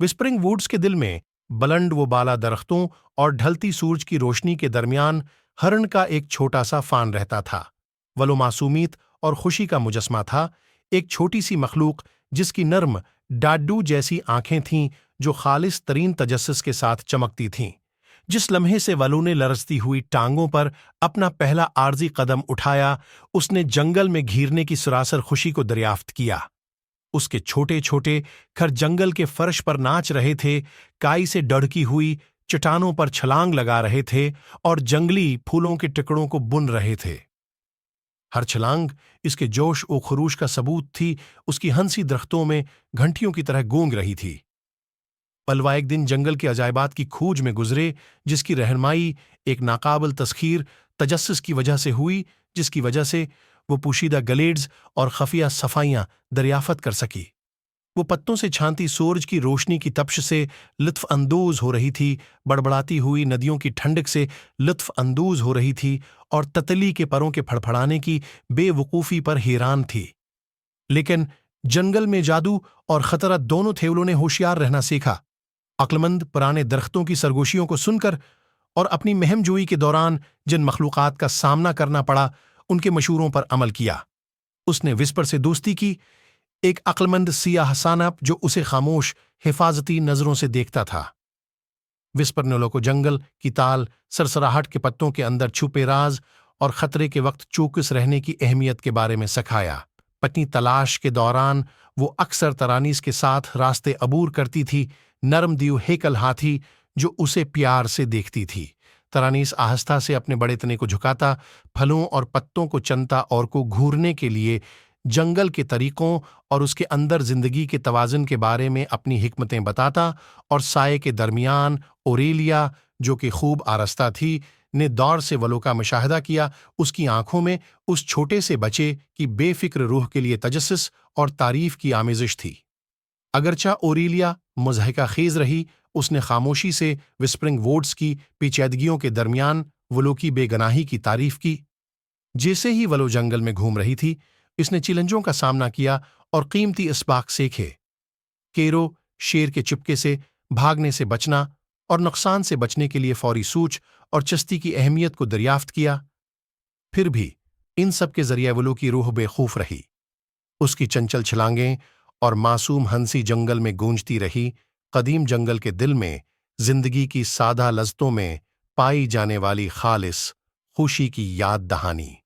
Whispering woods के दिल में बुलंद व बाला दरख्तों और ढलती सूरज की रोशनी के दरमियान हरण का एक छोटा सा फान रहता था। वलो मासूमियत और खुशी का मुजस्मा था, एक छोटी सी मखलूक जिसकी नर्म डाड्डू जैसी आंखें थीं जो खालिस तरीन तजस्सुस के साथ चमकती थीं। जिस लम्हे से वलू ने लरजती हुई टांगों पर अपना पहला आर्जी कदम उठाया, उसने जंगल में घिरने की सरासर खुशी को दरियाफ्त किया। उसके छोटे छोटे खर जंगल के फर्श पर नाच रहे थे, काई से डढ़की हुई चट्टानों पर छलांग लगा रहे थे और जंगली फूलों के टुकड़ों को बुन रहे थे। हर छलांग इसके जोश और खरूश का सबूत थी। उसकी हंसी दरख्तों में घंटियों की तरह गूंग रही थी। पलवा एक दिन जंगल के अजायबात की खूज में गुजरे, जिसकी रहनुमाई एक नाकाबिल तस्खीर तजस्सुस की वजह से हुई, जिसकी वजह से वो पोशीदा ग्लेड्स और खफिया सफाइयां दरियाफत कर सकी। वो पत्तों से छानती सूरज की रोशनी की तपश से लुत्फ अंदोज हो रही थी, बड़बड़ाती हुई नदियों की ठंडक से लुत्फ अंदोज हो रही थी और ततली के परों के फड़फड़ाने की बेवकूफ़ी पर हैरान थी। लेकिन जंगल में जादू और खतरा दोनों थे। उन्होंने होशियार रहना सीखा। अक्लमंद पुराने दरख्तों की सरगोशियों को सुनकर और अपनी महमजोई के दौरान जिन मखलूक़ात का सामना करना पड़ा, उनके मशूरों पर अमल किया। उसने विस्पर से दोस्ती की, एक अक्लमंद सियाह सानप जो उसे खामोश हिफाजती नजरों से देखता था। विस्पर ने लोगों को जंगल की ताल, सरसराहट के पत्तों के अंदर छुपे राज और खतरे के वक्त चौकस रहने की अहमियत के बारे में सिखाया। पत्नी तलाश के दौरान वो अक्सर तरानीस के साथ रास्ते अबूर करती थी, नरम दीव हेकल हाथी जो उसे प्यार से देखती थी। तरानीस आहिस्ता से अपने बड़े तने को झुकाता, फलों और पत्तों को चनता और को घूरने के लिए जंगल के तरीकों और उसके अंदर जिंदगी के तवाज़ुन के बारे में अपनी हिकमतें बताता, और साये के दरमियान ओरेलिया जो कि खूब आरस्ता थी ने दौर से वलो का मुशाहिदा किया। उसकी आंखों में उस छोटे से बच्चे की बेफिक्र रूह के लिए तजस्सुस और तारीफ की आमेजिश थी। अगरचा ओरेलिया मुज़हिका खेज रही, उसने खामोशी से विस्परिंग वुड्स की पेचीदगियों के दरमियान वलो की बेगनाही की तारीफ की। जैसे ही वलो जंगल में घूम रही थी, इसने चिलंजों का सामना किया और कीमती इसबाक सीखे। केरो, शेर के चिपके से भागने से बचना और नुकसान से बचने के लिए फौरी सूच और चस्ती की अहमियत को दरियाफ्त किया। फिर भी इन सब के जरिए वलो की रूह बेखौफ रही। उसकी चंचल छलांगें और मासूम हंसी जंगल में गूंजती रही, कदीम जंगल के दिल में जिंदगी की सादा लज़्ज़तों में पाई जाने वाली खालिस खुशी की याद दहानी।